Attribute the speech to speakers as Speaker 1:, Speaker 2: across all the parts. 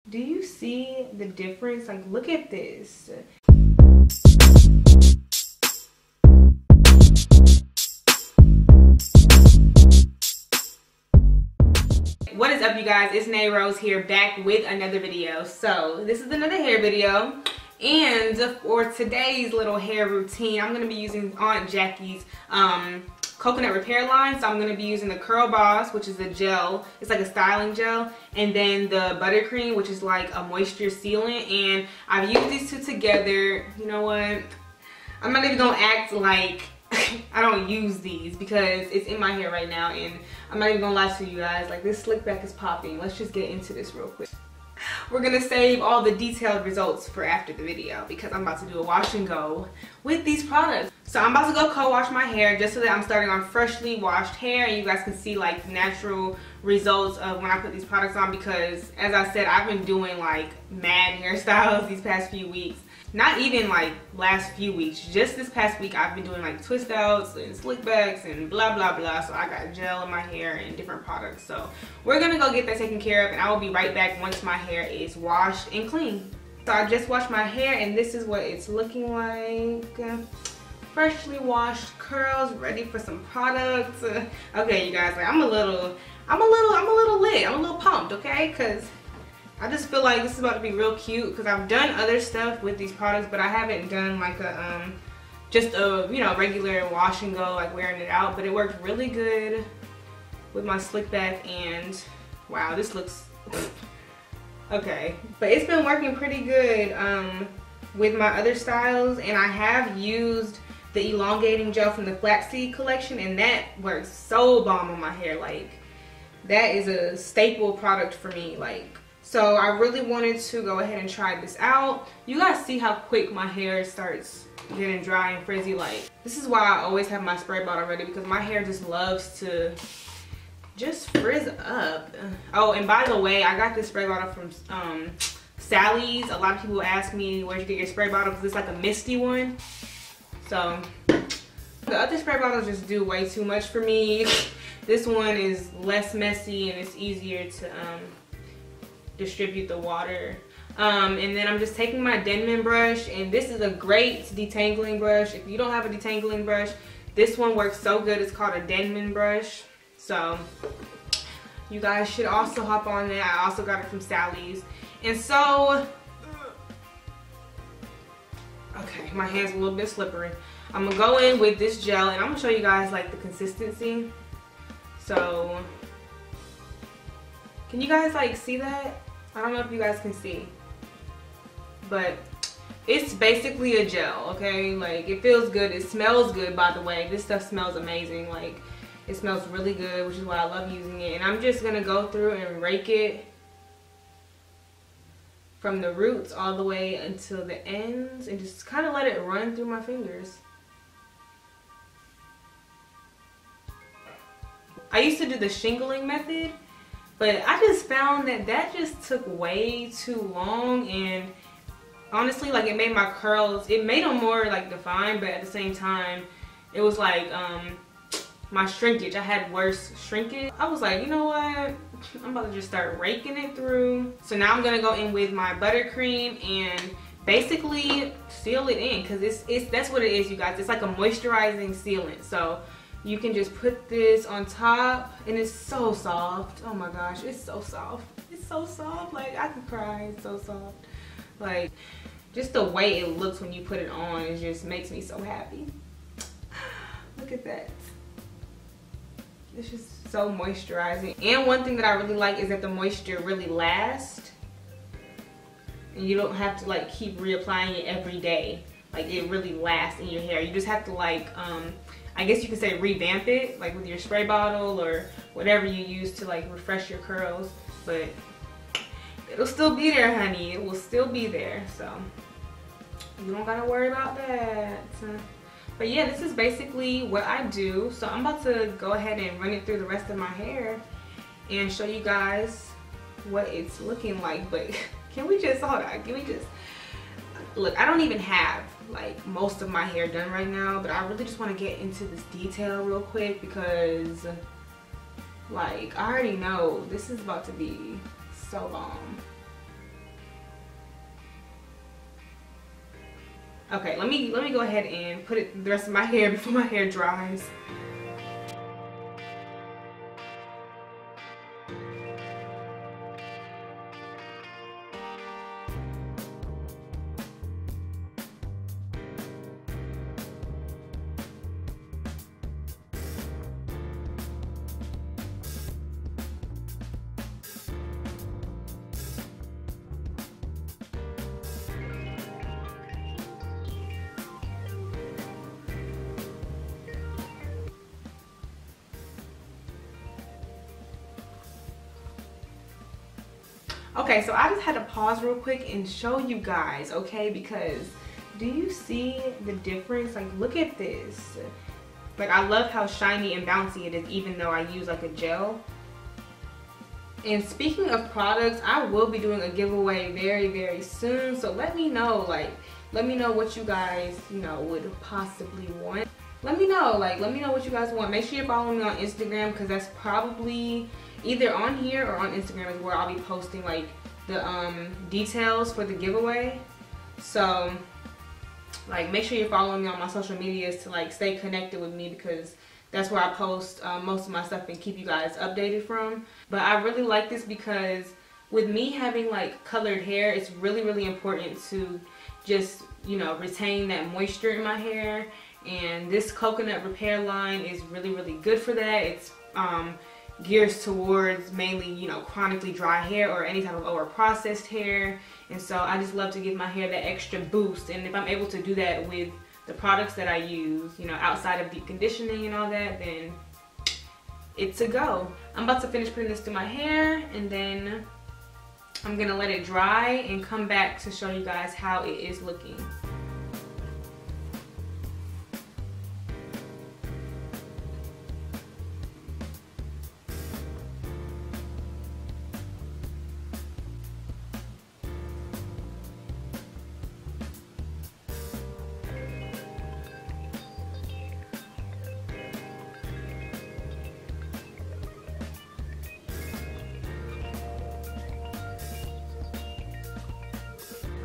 Speaker 1: Do you see the difference? Like, look at this. What is up, you guys? It's Nay Rose here, back with another video. So this is another hair video, and for today's little hair routine, I'm going to be using Aunt Jackie's coconut repair line. So I'm going to be using the Curl Boss, which is a gel. It's like a styling gel, and then the buttercream, which is like a moisture sealant. And I've used these two together. You know what? I'm not even going to act like I don't use these because it's in my hair right now, and I'm not even gonna lie to you guys, like, this slick back is popping. Let's just get into this real quick. We're gonna save all the detailed results for after the video because I'm about to do a wash and go with these products. So I'm about to go co-wash my hair just so that I'm starting on freshly washed hair, and you guys can see like the natural results of when I put these products on, because as I said, I've been doing like mad hairstyles these past few weeks. Not even like last few weeks, just this past week I've been doing like twist outs and slick backs and blah blah blah. So I got gel in my hair and different products. So we're gonna go get that taken care of, and I will be right back once my hair is washed and clean. So I just washed my hair, and this is what it's looking like. Freshly washed curls, ready for some products. Okay, you guys, like, I'm a little lit. I'm a little pumped, okay? Cause I just feel like this is about to be real cute, because I've done other stuff with these products, but I haven't done like a just a, you know, regular wash and go, like wearing it out. But it worked really good with my slick back, and wow, this looks okay. But it's been working pretty good with my other styles, and I have used the elongating gel from the flaxseed collection, and that works so bomb on my hair. Like, that is a staple product for me. Like, so I really wanted to go ahead and try this out. You guys see how quick my hair starts getting dry and frizzy. Like, this is why I always have my spray bottle ready, because my hair just loves to just frizz up. Oh, and by the way, I got this spray bottle from Sally's. A lot of people ask me where'd you get your spray bottle, because it's like a misty one. So the other spray bottles just do way too much for me. This one is less messy, and it's easier to distribute the water. And then I'm just taking my Denman brush, and this is a great detangling brush. If you don't have a detangling brush, this one works so good. It's called a Denman brush. So you guys should also hop on that. I also got it from Sally's. And so, okay, my hand's a little bit slippery. I'm gonna go in with this gel, and I'm gonna show you guys like the consistency. So, can you guys like see that? I don't know if you guys can see, but it's basically a gel, okay? Like, it feels good. It smells good, by the way. This stuff smells amazing. Like, it smells really good, which is why I love using it. And I'm just gonna go through and rake it from the roots all the way until the ends, and just kind of let it run through my fingers. I used to do the shingling method, but I just found that that just took way too long, and honestly, like, it made my curls, it made them more like defined, but at the same time, it was like my shrinkage, I had worse shrinkage. I was like, you know what, I'm about to just start raking it through. So now I'm gonna go in with my buttercream and basically seal it in, because that's what it is, you guys. It's like a moisturizing sealant. So you can just put this on top, and it's so soft. Oh my gosh, it's so soft. It's so soft, like, I could cry. It's so soft. Like, just the way it looks when you put it on, it just makes me so happy. Look at that. It's just so moisturizing. And one thing that I really like is that the moisture really lasts, and you don't have to like keep reapplying it every day. Like, it really lasts in your hair. You just have to like I guess you could say revamp it, like with your spray bottle or whatever you use to like refresh your curls, but it'll still be there, honey. It will still be there, so you don't gotta worry about that. But yeah, this is basically what I do. So I'm about to go ahead and run it through the rest of my hair and show you guys what it's looking like. But can we just, hold on, can we just, look, I don't even have like most of my hair done right now, but I really just want to get into this detail real quick, because like, I already know this is about to be so bomb. Okay, let me go ahead and put it the rest of my hair before my hair dries. Okay, so I just had to pause real quick and show you guys, okay, because do you see the difference? Like, look at this. Like, I love how shiny and bouncy it is, even though I use like a gel. And speaking of products, I will be doing a giveaway very, very soon. So let me know, like, let me know what you guys, you know, would possibly want. Let me know what you guys want. Make sure you're following me on Instagram, because that's probably either on here or on Instagram is where I'll be posting like the details for the giveaway. So like, make sure you're following me on my social medias to like stay connected with me, because that's where I post most of my stuff and keep you guys updated from. But I really like this because with me having like colored hair, it's really, really important to just, you know, retain that moisture in my hair. And this coconut repair line is really, really good for that. It's gears towards mainly, you know, chronically dry hair or any type of over processed hair. And so I just love to give my hair that extra boost. And if I'm able to do that with the products that I use, you know, outside of deep conditioning and all that, then it's a go. I'm about to finish putting this through my hair, and then I'm gonna let it dry and come back to show you guys how it is looking.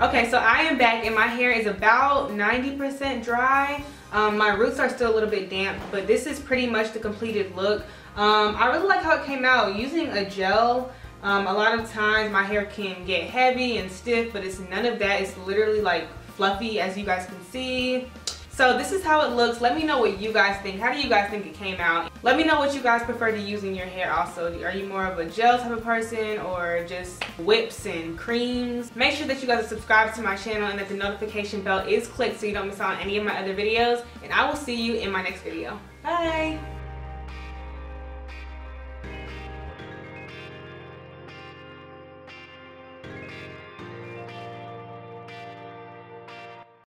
Speaker 1: Okay, so I am back and my hair is about 90% dry. My roots are still a little bit damp, but this is pretty much the completed look. I really like how it came out. Using a gel, a lot of times my hair can get heavy and stiff, but it's none of that. It's literally like fluffy, as you guys can see. So this is how it looks. Let me know what you guys think. How do you guys think it came out? Let me know what you guys prefer to use in your hair also. Are you more of a gel type of person or just whips and creams? Make sure that you guys are subscribed to my channel and that the notification bell is clicked so you don't miss out on any of my other videos. And I will see you in my next video. Bye!